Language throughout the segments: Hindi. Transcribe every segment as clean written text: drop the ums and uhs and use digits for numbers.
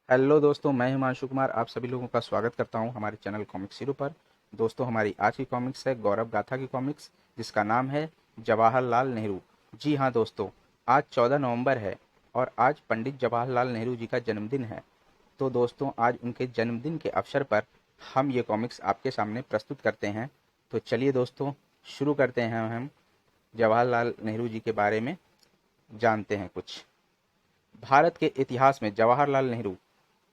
हेलो दोस्तों, मैं हिमांशु कुमार आप सभी लोगों का स्वागत करता हूं हमारे चैनल कॉमिक्स हीरो पर। दोस्तों, हमारी आज की कॉमिक्स है गौरव गाथा की कॉमिक्स, जिसका नाम है जवाहरलाल नेहरू। जी हाँ दोस्तों, आज 14 नवंबर है और आज पंडित जवाहरलाल नेहरू जी का जन्मदिन है। तो दोस्तों, आज उनके जन्मदिन के अवसर पर हम ये कॉमिक्स आपके सामने प्रस्तुत करते हैं। तो चलिए दोस्तों, शुरू करते हैं। हम जवाहरलाल नेहरू जी के बारे में जानते हैं कुछ। भारत के इतिहास में जवाहरलाल नेहरू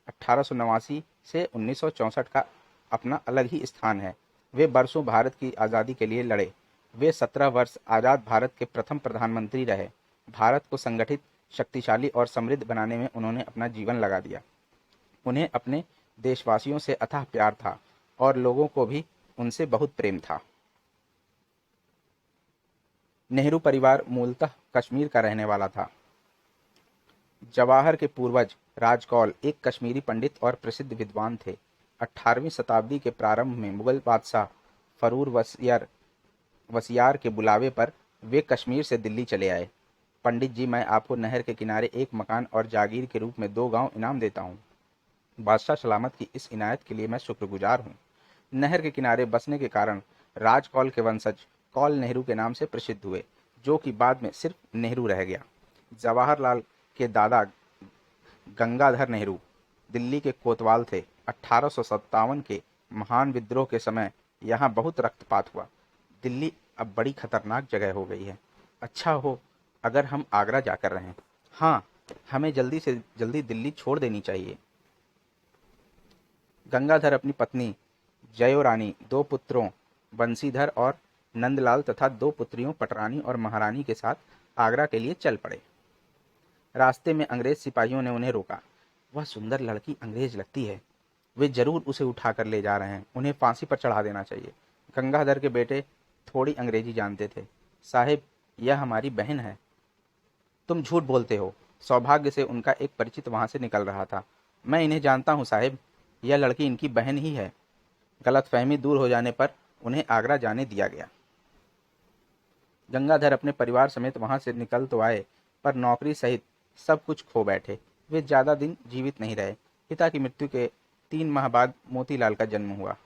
1889 से 1964 का अपना अलग ही स्थान है। वे बरसों भारत की आज़ादी के लिए लड़े। वे 17 वर्ष आज़ाद भारत के प्रथम प्रधानमंत्री रहे। भारत को संगठित, शक्तिशाली और समृद्ध बनाने में उन्होंने अपना जीवन लगा दिया। उन्हें अपने देशवासियों से अथाह प्यार था और लोगों को भी उनसे बहुत प्रेम था। नेहरू परिवार मूलतः कश्मीर का रहने वाला था। जवाहर के पूर्वज राजकौल एक कश्मीरी पंडित और प्रसिद्ध विद्वान थे। 18वीं शताब्दी के प्रारंभ में मुगल बादशाह फरूर वसियार के बुलावे पर वे कश्मीर से दिल्ली चले आए। पंडित जी, मैं आपको नहर के किनारे एक मकान और जागीर के रूप में 2 गांव इनाम देता हूँ। बादशाह सलामत की इस इनायत के लिए मैं शुक्रगुजार हूँ। नहर के किनारे बसने के कारण राजकौल के वंशज कौल नेहरू के नाम से प्रसिद्ध हुए, जो कि बाद में सिर्फ नेहरू रह गया। जवाहरलाल के दादा गंगाधर नेहरू दिल्ली के कोतवाल थे। 1857 के महान विद्रोह के समय यहाँ बहुत रक्तपात हुआ। दिल्ली अब बड़ी खतरनाक जगह हो गई है। अच्छा हो अगर हम आगरा जाकर रहें। हाँ, हमें जल्दी से जल्दी दिल्ली छोड़ देनी चाहिए। गंगाधर अपनी पत्नी जयोरानी, 2 पुत्रों बंशीधर और नंदलाल तथा 2 पुत्रियों पटरानी और महारानी के साथ आगरा के लिए चल पड़े। रास्ते में अंग्रेज सिपाहियों ने उन्हें रोका। वह सुंदर लड़की अंग्रेज लगती है, वे जरूर उसे उठा कर ले जा रहे हैं, उन्हें फांसी पर चढ़ा देना चाहिए। गंगाधर के बेटे थोड़ी अंग्रेजी जानते थे। साहिब, यह हमारी बहन है। तुम झूठ बोलते हो। सौभाग्य से उनका एक परिचित वहां से निकल रहा था। मैं इन्हें जानता हूँ साहिब, यह लड़की इनकी बहन ही है। गलतफहमी दूर हो जाने पर उन्हें आगरा जाने दिया गया। गंगाधर अपने परिवार समेत वहां से निकल तो आए, पर नौकरी सहित सब कुछ खो बैठे। वे ज्यादा दिन जीवित नहीं रहे। पिता की मृत्यु के 3 माह बाद मोतीलाल का जन्म हुआ।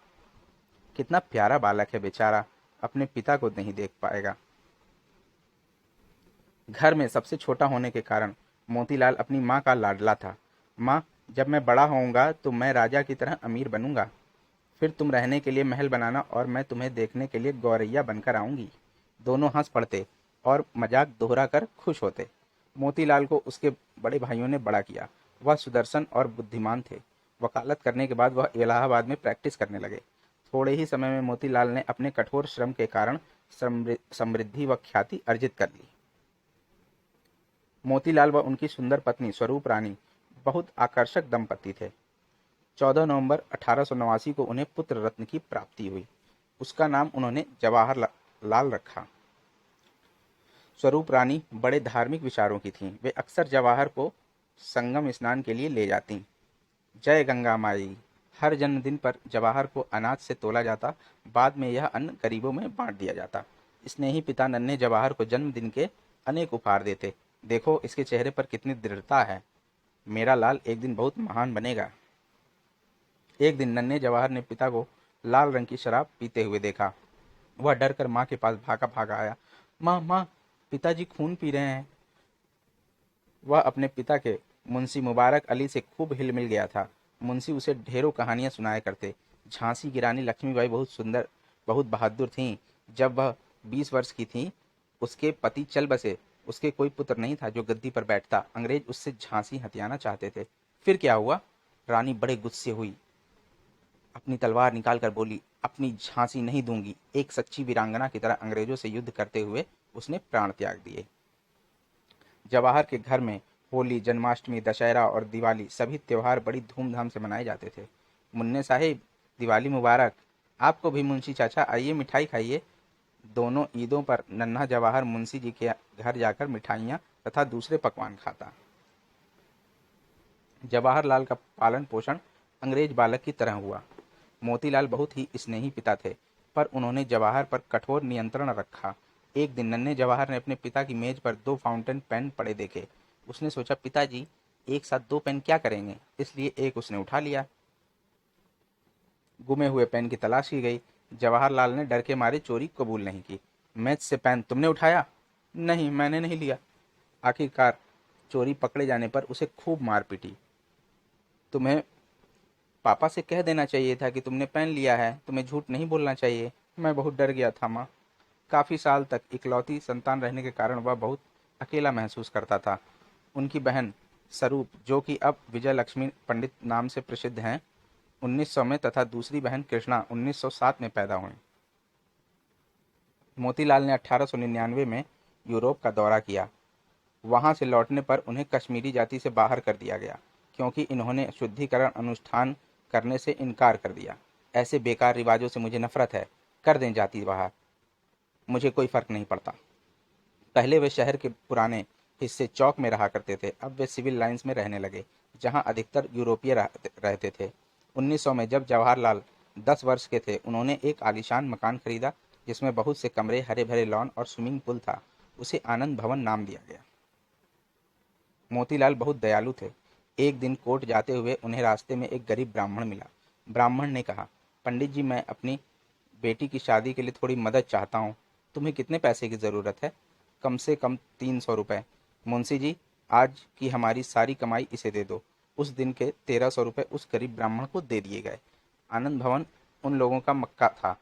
कितना प्यारा बालक है बेचारा, अपने पिता को नहीं देख पाएगा। घर में सबसे छोटा होने के कारण मोतीलाल अपनी माँ का लाडला था। माँ, जब मैं बड़ा होऊंगा तो मैं राजा की तरह अमीर बनूंगा। फिर तुम रहने के लिए महल बनाना और मैं तुम्हें देखने के लिए गौरैया बनकर आऊंगी। दोनों हंस पड़ते और मजाक दोहरा कर खुश होते। मोतीलाल को उसके बड़े भाइयों ने बड़ा किया। वह सुदर्शन और बुद्धिमान थे। वकालत करने के बाद वह इलाहाबाद में प्रैक्टिस करने लगे। थोड़े ही समय में मोतीलाल ने अपने कठोर श्रम के कारण समृद्धि व ख्याति अर्जित कर ली। मोतीलाल व उनकी सुंदर पत्नी स्वरूप रानी बहुत आकर्षक दंपति थे। 14 नवंबर 1889 को उन्हें पुत्र रत्न की प्राप्ति हुई। उसका नाम उन्होंने जवाहर लाल रखा। स्वरूप रानी बड़े धार्मिक विचारों की थीं। वे अक्सर जवाहर को संगम स्नान के लिए ले जाती। जय गंगा माई। हर जन्मदिन पर जवाहर को अनाज से तोला जाता। बाद में यह अन्न गरीबों में बांट दिया जाता। स्नेही पिता नन्हे जवाहर को जन्मदिन के अनेक उपहार देते। देखो इसके चेहरे पर कितनी दृढ़ता है। मेरा लाल एक दिन बहुत महान बनेगा। एक दिन नन्हे जवाहर ने पिता को लाल रंग की शराब पीते हुए देखा। वह डर कर माँ के पास भागा भागा आया। माँ माँ, पिताजी खून पी रहे हैं। वह अपने पिता के मुंशी मुबारक अली से खूब हिल मिल गया था। मुंशी उसे ढेरों कहानियां सुनाया करते। झांसी की रानी लक्ष्मीबाई बहुत सुंदर, बहुत बहादुर थीं। जब वह 20 वर्ष की थीं, उसके पति चल बसे। उसके कोई पुत्र नहीं था जो गद्दी पर बैठता। अंग्रेज उससे झांसी हथियाना चाहते थे। फिर क्या हुआ? रानी बड़े गुस्से हुई, अपनी तलवार निकालकर बोली, अपनी झांसी नहीं दूंगी। एक सच्ची वीरांगना की तरह अंग्रेजों से युद्ध करते हुए उसने प्राण त्याग दिए। जवाहर के घर में होली, जन्माष्टमी, दशहरा और दिवाली सभी त्योहार बड़ी धूमधाम से मनाए जाते थे। मुन्ने साहिब, दिवाली मुबारक। आपको भी मुंशी चाचा, आइए मिठाई खाइए। दोनों ईदों पर नन्हा जवाहर मुंशी जी के घर जाकर मिठाइयाँ तथा दूसरे पकवान खाता। जवाहरलाल का पालन पोषण अंग्रेज बालक की तरह हुआ। मोतीलाल बहुत ही स्नेही पिता थे, पर उन्होंने जवाहर पर कठोर नियंत्रण रखा। एक दिन नन्हे जवाहर ने अपने पिता की मेज पर 2 फाउंटेन पेन पड़े देखे। उसने सोचा, पिताजी, एक साथ 2 पेन क्या करेंगे, इसलिए एक उसने उठा लिया। गुमे हुए पेन की तलाश की गई। जवाहरलाल ने डर के मारे चोरी कबूल नहीं की। मेज से पेन तुमने उठाया? नहीं, मैंने नहीं लिया। आखिरकार चोरी पकड़े जाने पर उसे खूब मार पीटी। तुम्हें पापा से कह देना चाहिए था कि तुमने पेन लिया है, तुम्हें झूठ नहीं बोलना चाहिए। मैं बहुत डर गया था माँ। काफी साल तक इकलौती संतान रहने के कारण वह बहुत अकेला महसूस करता था। उनकी बहन स्वरूप, जो कि अब विजय लक्ष्मी पंडित नाम से प्रसिद्ध हैं, 1900 में तथा दूसरी बहन कृष्णा 1907 में पैदा हुई। मोतीलाल ने 1899 में यूरोप का दौरा किया। वहां से लौटने पर उन्हें कश्मीरी जाति से बाहर कर दिया गया, क्योंकि इन्होंने शुद्धिकरण अनुष्ठान करने से इनकार कर दिया। ऐसे बेकार रिवाजों से मुझे नफरत है, कर दें जाति बाहर, मुझे कोई फर्क नहीं पड़ता। पहले वे शहर के पुराने हिस्से चौक में रहा करते थे, अब वे सिविल लाइंस में रहने लगे, जहां अधिकतर यूरोपीय रहते थे। 1900 में जब जवाहरलाल 10 वर्ष के थे, उन्होंने एक आलीशान मकान खरीदा, जिसमें बहुत से कमरे, हरे भरे लॉन और स्विमिंग पूल था। उसे आनंद भवन नाम दिया गया। मोतीलाल बहुत दयालु थे। एक दिन कोर्ट जाते हुए उन्हें रास्ते में एक गरीब ब्राह्मण मिला। ब्राह्मण ने कहा, पंडित जी, मैं अपनी बेटी की शादी के लिए थोड़ी मदद चाहता हूँ। तुम्हें कितने पैसे की जरूरत है? कम से कम 300 रुपए। मुंशी जी, आज की हमारी सारी कमाई इसे दे दो। उस दिन के 1300 रुपए उस गरीब ब्राह्मण को दे दिए गए। आनंद भवन उन लोगों का मक्का था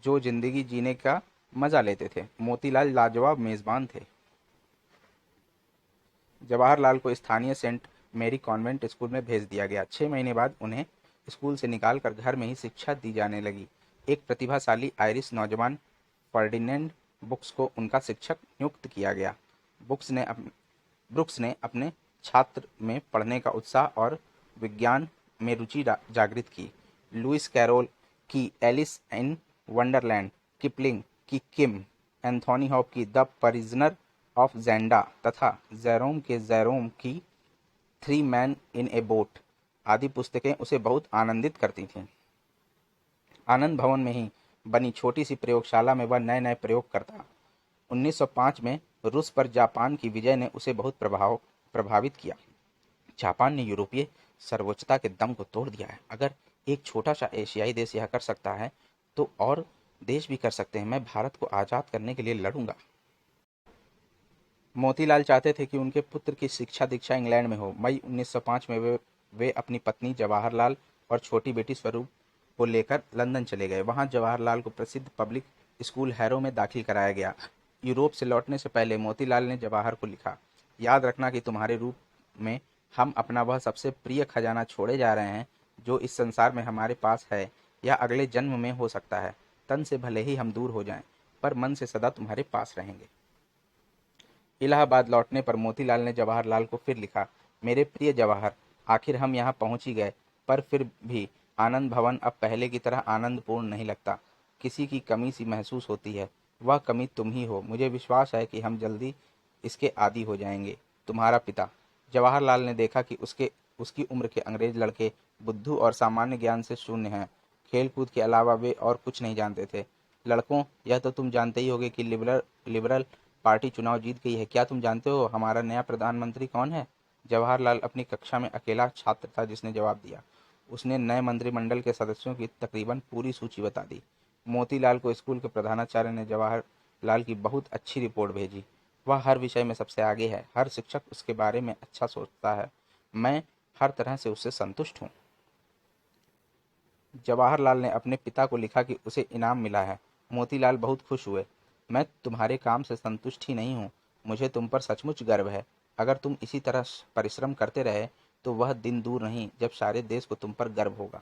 जो जिंदगी जीने का मजा लेते थे। मोतीलाल लाजवाब मेजबान थे। जवाहरलाल को स्थानीय सेंट मेरी कॉन्वेंट स्कूल में भेज दिया गया। 6 महीने बाद उन्हें स्कूल से निकालकर घर में ही शिक्षा दी जाने लगी। एक प्रतिभाशाली आयरिश नौजवान फर्डिनेंड बुक्स को उनका शिक्षक नियुक्त किया गया। ब्रुक्स ने अपने छात्र में पढ़ने का उत्साह और विज्ञान में रुचि जागृत की। लुइस कैरोल की एलिस इन वंडरलैंड, किपलिंग की किम, एंथोनी हॉप की द परिजनर ऑफ ज़ेंडा तथा जेरोम के जेरोम की three man in A boat आदि पुस्तकें उसे बहुत आनंदित करती थीं। आनंद भवन में ही बनी छोटी सी प्रयोगशाला में वह नए नए प्रयोग करता। 1905 में रूस पर जापान की विजय ने उसे बहुत प्रभावित किया। जापान ने यूरोपीय सर्वोच्चता के दम को तोड़ दिया है। अगर एक छोटा सा एशियाई देश यह कर सकता है तो और देश भी कर सकते हैं। मैं भारत को आजाद करने के लिए लड़ूंगा। मोतीलाल चाहते थे कि उनके पुत्र की शिक्षा दीक्षा इंग्लैंड में हो। मई 1905 में वे अपनी पत्नी जवाहरलाल और छोटी बेटी स्वरूप को लेकर लंदन चले गए। वहां जवाहरलाल को प्रसिद्ध पब्लिक स्कूल हैरो में दाखिल कराया गया। यूरोप से लौटने से पहले मोतीलाल ने जवाहर को लिखा, याद रखना कि तुम्हारे रूप में हम अपना वह सबसे प्रिय खजाना छोड़े जा रहे हैं जो इस संसार में हमारे पास है या अगले जन्म में हो सकता है। तन से भले ही हम दूर हो जाएं, पर मन से सदा तुम्हारे पास रहेंगे। इलाहाबाद लौटने पर मोतीलाल ने जवाहरलाल को फिर लिखा, मेरे प्रिय जवाहर, आखिर हम यहाँ पहुंच ही गए, पर फिर भी आनंद भवन अब पहले की तरह आनंदपूर्ण नहीं लगता। किसी की कमी सी महसूस होती है। वह कमी तुम ही हो। मुझे विश्वास है कि हम जल्दी इसके आदी हो जाएंगे। तुम्हारा पिता। जवाहरलाल ने देखा कि उसकी उम्र के अंग्रेज लड़के बुद्धू और सामान्य ज्ञान से शून्य हैं। खेल कूद के अलावा वे और कुछ नहीं जानते थे। लड़कों, यह तो तुम जानते ही होगे कि लिबरल पार्टी चुनाव जीत गई है। क्या तुम जानते हो हमारा नया प्रधानमंत्री कौन है? जवाहरलाल अपनी कक्षा में अकेला छात्र था जिसने जवाब दिया। उसने नए मंत्रिमंडल के सदस्यों की तकरीबन पूरी सूची बता दी। मोतीलाल को स्कूल के प्रधानाचार्य ने जवाहरलाल की बहुत अच्छी रिपोर्ट भेजी। वह हर विषय में सबसे आगे है। हर शिक्षक उसके बारे में अच्छा सोचता है। मैं हर तरह से उससे संतुष्ट हूँ। जवाहरलाल ने अपने पिता को लिखा कि उसे इनाम मिला है। मोतीलाल बहुत खुश हुए। मैं तुम्हारे काम से संतुष्ट ही नहीं हूँ, मुझे तुम पर सचमुच गर्व है। अगर तुम इसी तरह परिश्रम करते रहे तो वह दिन दूर नहीं जब सारे देश को तुम पर गर्व होगा।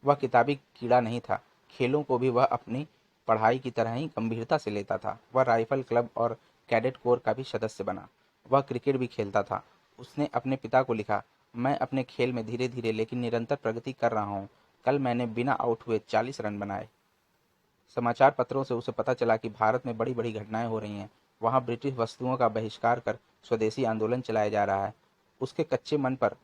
वह किताबी कीड़ा नहीं था। खेलों को भी वह अपनी पढ़ाई की तरह ही गंभीरता से लेता था। वह राइफल क्लब और कैडेट कोर का भी सदस्य बना। वह क्रिकेट भी खेलता था। उसने अपने पिता को लिखा, मैं अपने खेल में धीरे धीरे लेकिन निरंतर प्रगति कर रहा हूँ। कल मैंने बिना आउट हुए 40 रन बनाए। समाचार पत्रों से उसे पता चला कि भारत में बड़ी बड़ी घटनाएं हो रही हैं। वहां ब्रिटिश वस्तुओं का बहिष्कार कर स्वदेशी आंदोलन चलाया जा रहा है। उसके कच्चे मन पर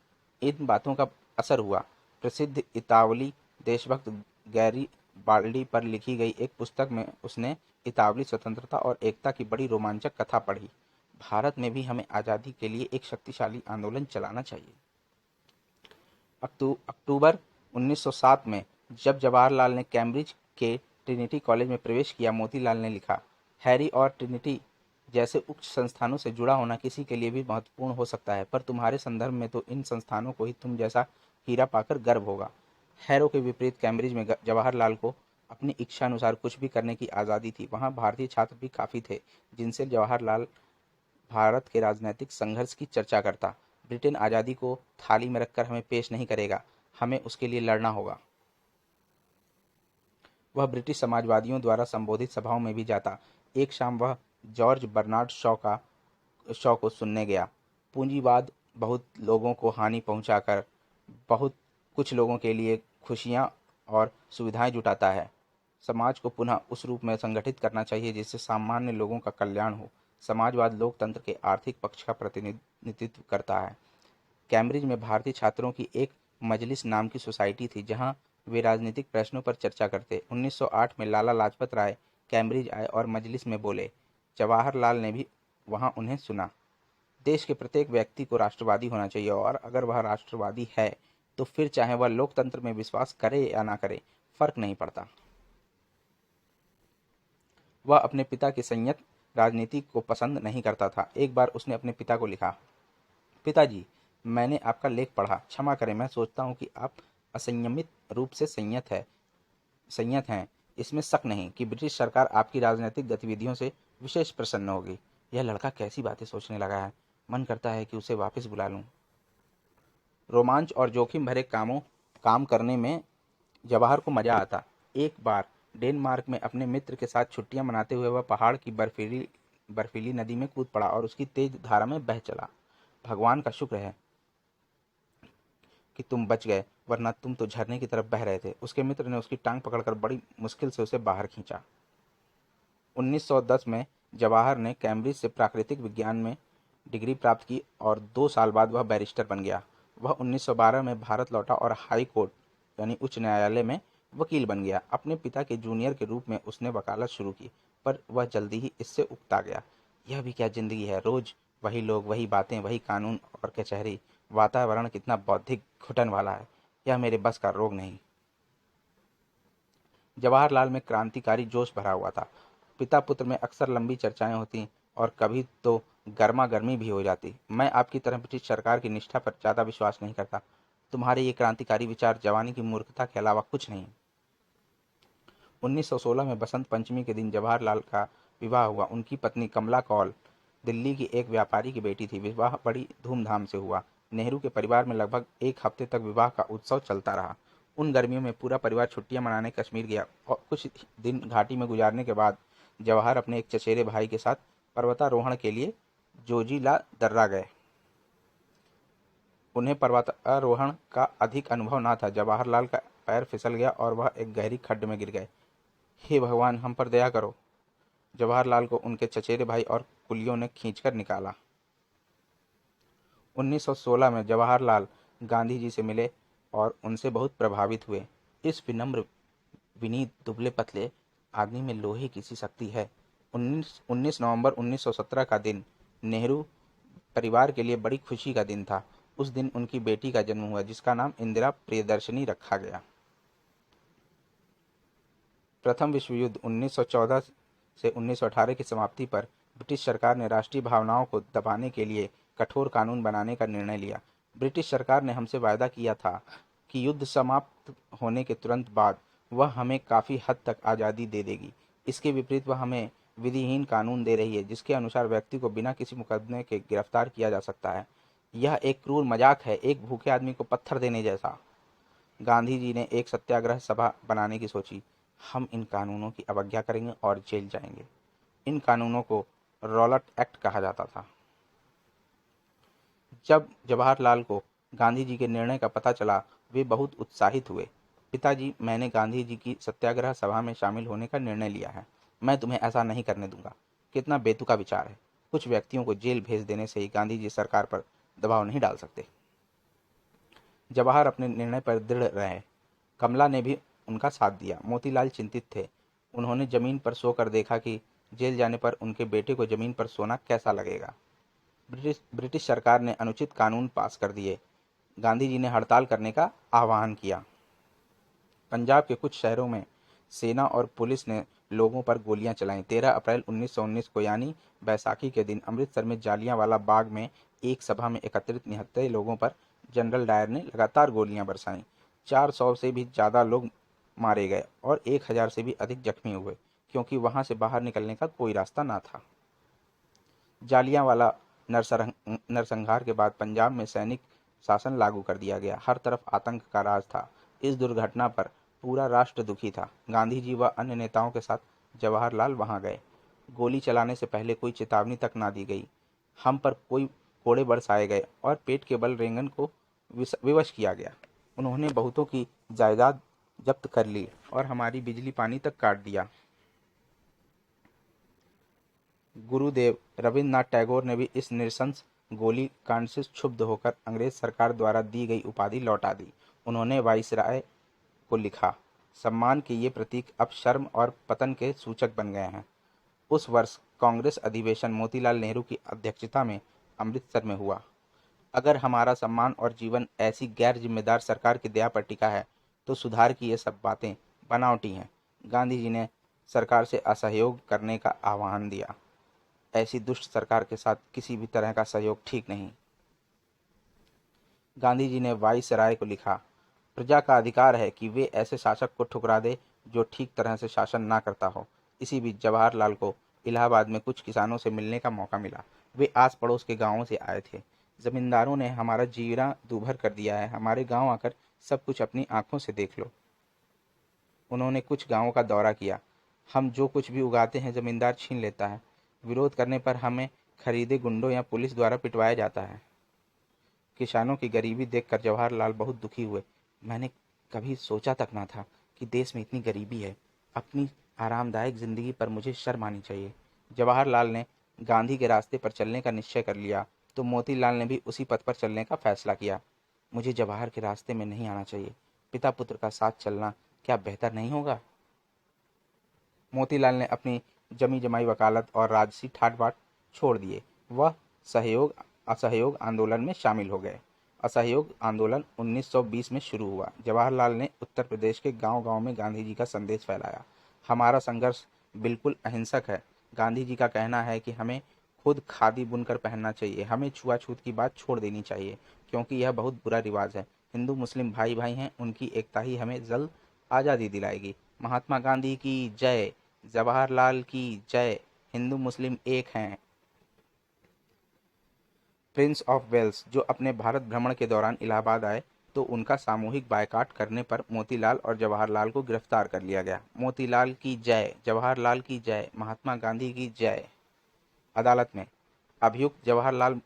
इन बातों का असर हुआ। प्रसिद्ध इतावली देशभक्त गैरी बाल्डी पर लिखी गई एक पुस्तक में उसने इतावली स्वतंत्रता और एकता की बड़ी रोमांचक कथा पढ़ी। भारत में भी हमें आज़ादी के लिए एक शक्तिशाली आंदोलन चलाना चाहिए। अक्टूबर 1907 में जब जवाहरलाल ने कैम्ब्रिज के ट्रिनिटी कॉलेज में प्रवेश किया, मोतीलाल ने लिखा, हैरी और ट्रिनिटी जैसे उच्च संस्थानों से जुड़ा होना किसी के लिए भी महत्वपूर्ण हो सकता है, पर तुम्हारे संदर्भ में तो इन संस्थानों को ही तुम जैसा हीरा पाकर गर्व होगा। हैरो के विपरीत कैम्ब्रिज में जवाहरलाल को अपनी इच्छा अनुसार कुछ भी करने की आज़ादी थी। वहाँ भारतीय छात्र भी काफ़ी थे जिनसे जवाहरलाल भारत के राजनीतिक संघर्ष की चर्चा करता। ब्रिटेन आज़ादी को थाली में रखकर हमें पेश नहीं करेगा, हमें उसके लिए लड़ना होगा। वह ब्रिटिश समाजवादियों द्वारा संबोधित सभाओं में भी जाता। एक शाम वह जॉर्ज बर्नार्ड शॉ को सुनने गया। पूंजीवाद बहुत लोगों को हानि पहुंचाकर बहुत कुछ लोगों के लिए खुशियां और सुविधाएं जुटाता है। समाज को पुनः उस रूप में संगठित करना चाहिए जिससे सामान्य लोगों का कल्याण हो। समाजवाद लोकतंत्र के आर्थिक पक्ष का प्रतिनिधित्व करता है। कैम्ब्रिज में भारतीय छात्रों की एक मजलिस नाम की सोसाइटी थी जहां वे राजनीतिक प्रश्नों पर चर्चा करते। 1908 में लाला लाजपत राय कैम्ब्रिज आए और मजलिस में बोले। जवाहरलाल ने भी वहां उन्हें सुना। देश के प्रत्येक व्यक्ति को राष्ट्रवादी होना चाहिए और अगर वह राष्ट्रवादी है तो फिर चाहे वह लोकतंत्र में विश्वास करे या ना करे, फर्क नहीं पड़ता। वह अपने पिता की संयत राजनीति को पसंद नहीं करता था। एक बार उसने अपने पिता को लिखा, पिताजी, मैंने आपका लेख पढ़ा। क्षमा करें, मैं सोचता हूँ कि आप असंयमित रूप से संयत हैं। इसमें शक नहीं कि ब्रिटिश सरकार आपकी राजनीतिक गतिविधियों से विशेष प्रसन्न होगी। यह लड़का कैसी बातें सोचने लगा है। मन करता है कि उसे वापस बुला लूं। रोमांच और जोखिम भरे काम करने में जवाहर को मजा आता। एक बार डेनमार्क में अपने मित्र के साथ छुट्टियां मनाते हुए वह पहाड़ की बर्फीली नदी में कूद पड़ा और उसकी तेज धारा में बह चला। भगवान का शुक्र है कि तुम बच गए, वरना तुम तो झरने की तरफ बह रहे थे। उसके मित्र ने उसकी टांग पकड़कर बड़ी मुश्किल से उसे बाहर खींचा। 1910 में जवाहर ने कैम्ब्रिज से प्राकृतिक विज्ञान में डिग्री प्राप्त की और 2 साल बाद वह बैरिस्टर बन गया। वह 1912 में भारत लौटा और हाई कोर्ट यानी उच्च न्यायालय में वकील बन गया। अपने पिता के जूनियर के रूप में उसने वकालत शुरू की, पर वह जल्दी ही इससे उकता गया। यह भी क्या जिंदगी है, रोज वही लोग, वही बातें, वही कानून और कचहरी। वातावरण कितना बौद्धिक घुटन वाला है, यह मेरे बस का रोग नहीं। जवाहरलाल में क्रांतिकारी जोश भरा हुआ था। पिता पुत्र में अक्सर लंबी चर्चाएं होती और कभी तो गर्मा गर्मी भी हो जाती। मैं आपकी तरह ब्रिटिश सरकार की निष्ठा पर ज्यादा विश्वास नहीं करता। तुम्हारे ये क्रांतिकारी विचार जवानी की मूर्खता के अलावा कुछ नहीं। 1916 में बसंत पंचमी के दिन जवाहरलाल का विवाह हुआ। उनकी पत्नी कमला कौल दिल्ली की एक व्यापारी की बेटी थी। विवाह बड़ी धूमधाम से हुआ। नेहरू के परिवार में लगभग एक हफ्ते तक विवाह का उत्सव चलता रहा। उन गर्मियों में पूरा परिवार छुट्टियां मनाने कश्मीर गया और कुछ दिन घाटी में गुजारने के बाद जवाहर अपने एक चचेरे भाई के साथ पर्वतारोहण के लिए जोजिला दर्रा गए। उन्हें पर्वतारोहण का अधिक अनुभव न था। जवाहरलाल का पैर फिसल गया और वह एक गहरी खड्ड में गिर गए। हे भगवान, हम पर दया करो। जवाहरलाल को उनके चचेरे भाई और कुलियों ने खींचकर निकाला। 1916 में जवाहरलाल गांधी जी से मिले और उनसे बहुत प्रभावित हुए। इस विनम्र, विनीत, दुबले पतले आदमी में लोहे की सी शक्ति है। 19 नवंबर 1917 का दिन नेहरू परिवार के लिए बड़ी खुशी का दिन था। उस दिन उनकी बेटी का जन्म हुआ जिसका नाम इंदिरा प्रियदर्शनी रखा गया। प्रथम विश्व युद्ध 1914 से 1918 की समाप्ति पर ब्रिटिश सरकार ने राष्ट्रीय भावनाओं को दबाने के लिए कठोर कानून बनाने का निर्णय लिया। ब्रिटिश सरकार ने हमसे वायदा किया था कि युद्ध समाप्त होने के तुरंत बाद वह हमें काफी हद तक आज़ादी दे देगी। इसके विपरीत वह हमें विधिहीन कानून दे रही है जिसके अनुसार व्यक्ति को बिना किसी मुकदमे के गिरफ्तार किया जा सकता है। यह एक क्रूर मजाक है, एक भूखे आदमी को पत्थर देने जैसा। गांधी जी ने एक सत्याग्रह सभा बनाने की सोची। हम इन कानूनों की अवज्ञा करेंगे और जेल जाएंगे। इन कानूनों को रॉलट एक्ट कहा जाता था। जब जवाहरलाल को गांधी जी के निर्णय का पता चला, वे बहुत उत्साहित हुए। पिताजी, मैंने गांधी जी की सत्याग्रह सभा में शामिल होने का निर्णय लिया है। मैं तुम्हें ऐसा नहीं करने दूंगा। कितना बेतुका विचार है। कुछ व्यक्तियों को जेल भेज देने से ही गांधी जी सरकार पर दबाव नहीं डाल सकते। जवाहर अपने निर्णय पर दृढ़ रहे। कमला ने भी उनका साथ दिया। मोतीलाल चिंतित थे। उन्होंने जमीन पर सोकर देखा कि जेल जाने पर उनके बेटे को जमीन पर सोना कैसा लगेगा। ब्रिटिश सरकार ने अनुचित कानून पास कर दिए। गांधी जी ने हड़ताल करने का आह्वान किया। पंजाब के कुछ शहरों में सेना और पुलिस ने लोगों पर गोलियां चलाईं। 13 अप्रैल 1919 को यानी बैसाखी के दिन अमृतसर में जालियांवाला बाग में एक सभा में एकत्रित निहत्थे लोगों पर जनरल डायर ने लगातार गोलियां बरसाईं। 400 से भी ज्यादा लोग मारे गए और 1000 से भी अधिक जख्मी हुए, क्योंकि वहां से बाहर निकलने का कोई रास्ता न था। जालियांवाला नरसंहार के बाद पंजाब में सैनिक शासन लागू कर दिया गया। हर तरफ आतंक का राज था। इस दुर्घटना पर पूरा राष्ट्र दुखी था। गांधी जी व अन्य नेताओं के साथ जवाहरलाल वहां गए। गोली चलाने से पहले कोई चेतावनी तक ना दी गई। हम पर कोई कोड़े बरसाए गए और पेट के बल रेंगन को विवश किया गया। उन्होंने बहुतों की जायदाद जब्त कर ली और हमारी बिजली पानी तक काट दिया। गुरुदेव रविन्द्रनाथ टैगोर ने भी इस नृशंस गोली कांड से क्षुब्ध होकर अंग्रेज सरकार द्वारा दी गई उपाधि लौटा दी। उन्होंने वाइसराय को लिखा, सम्मान के ये प्रतीक अब शर्म और पतन के सूचक बन गए हैं। उस वर्ष कांग्रेस अधिवेशन मोतीलाल नेहरू की अध्यक्षता में अमृतसर में हुआ। अगर हमारा सम्मान और जीवन ऐसी गैर जिम्मेदार सरकार की दया पर टिका है तो सुधार की ये सब बातें बनावटी हैं। गांधी जी ने सरकार से असहयोग करने का आह्वान दिया। ऐसी दुष्ट सरकार के साथ किसी भी तरह का सहयोग ठीक नहीं। गांधी जी ने वाइसराय को लिखा, प्रजा का अधिकार है कि वे ऐसे शासक को ठुकरा दे जो ठीक तरह से शासन ना करता हो। इसी बीच जवाहरलाल को इलाहाबाद में कुछ किसानों से मिलने का मौका मिला। वे आस पड़ोस के गांवों से आए थे। जमींदारों ने हमारा जीना दूभर कर दिया है, हमारे गांव आकर सब कुछ अपनी आंखों से देख लो। उन्होंने कुछ गांवों का दौरा किया। हम जो कुछ भी उगाते हैं जमींदार छीन लेता है। विरोध करने पर हमें खरीदे गुंडों या पुलिस द्वारा पिटवाया जाता है। किसानों की गरीबी देखकर जवाहरलाल बहुत दुखी हुए। मैंने कभी सोचा तक ना था कि देश में इतनी गरीबी है। अपनी आरामदायक जिंदगी पर मुझे शर्म आनी चाहिए। जवाहरलाल ने गांधी के रास्ते पर चलने का निश्चय कर लिया तो मोतीलाल ने भी उसी पथ पर चलने का फैसला किया। मुझे जवाहर के रास्ते में नहीं आना चाहिए। पिता पुत्र का साथ चलना क्या बेहतर नहीं होगा। मोतीलाल ने अपनी जमी जमाई वकालत और राजसी ठाट बाट छोड़ दिए। वह असहयोग आंदोलन में शामिल हो गए। असहयोग आंदोलन 1920 में शुरू हुआ। जवाहरलाल ने उत्तर प्रदेश के गांव-गांव में गांधी जी का संदेश फैलाया। हमारा संघर्ष बिल्कुल अहिंसक है। गांधी जी का कहना है कि हमें खुद खादी बुनकर पहनना चाहिए। हमें छुआछूत की बात छोड़ देनी चाहिए, क्योंकि यह बहुत बुरा रिवाज है। हिंदू मुस्लिम भाई भाई हैं, उनकी एकता ही हमें जल्द आज़ादी दिलाएगी। महात्मा गांधी की जय। जवाहरलाल की जय। हिंदू मुस्लिम एक हैं। प्रिंस ऑफ वेल्स जो अपने भारत भ्रमण के दौरान इलाहाबाद आए तो उनका सामूहिक बायकॉट करने पर मोतीलाल और जवाहरलाल को गिरफ्तार कर लिया गया। मोतीलाल की जय। जवाहरलाल की जय। महात्मा गांधी की जय। अदालत में अभियुक्त जवाहरलाल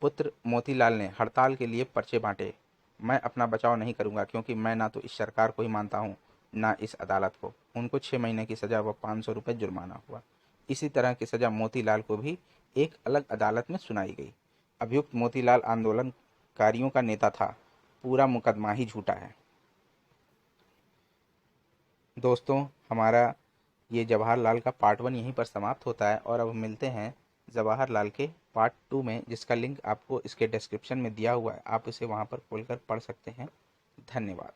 पुत्र मोतीलाल ने हड़ताल के लिए पर्चे बांटे। मैं अपना बचाव नहीं करूंगा, क्योंकि मैं ना तो इस सरकार को ही मानता हूं, ना इस अदालत को। उनको 6 महीने की सजा व 500 रुपये जुर्माना हुआ। इसी तरह की सजा मोतीलाल को भी एक अलग अदालत में सुनाई गई। अभियुक्त मोतीलाल आंदोलनकारियों का नेता था। पूरा मुकदमा ही झूठा है। दोस्तों, हमारा ये जवाहरलाल का पार्ट 1 यहीं पर समाप्त होता है और अब हम मिलते हैं जवाहरलाल के पार्ट 2 में, जिसका लिंक आपको इसके डिस्क्रिप्शन में दिया हुआ है। आप इसे वहाँ पर खोलकर पढ़ सकते हैं। धन्यवाद।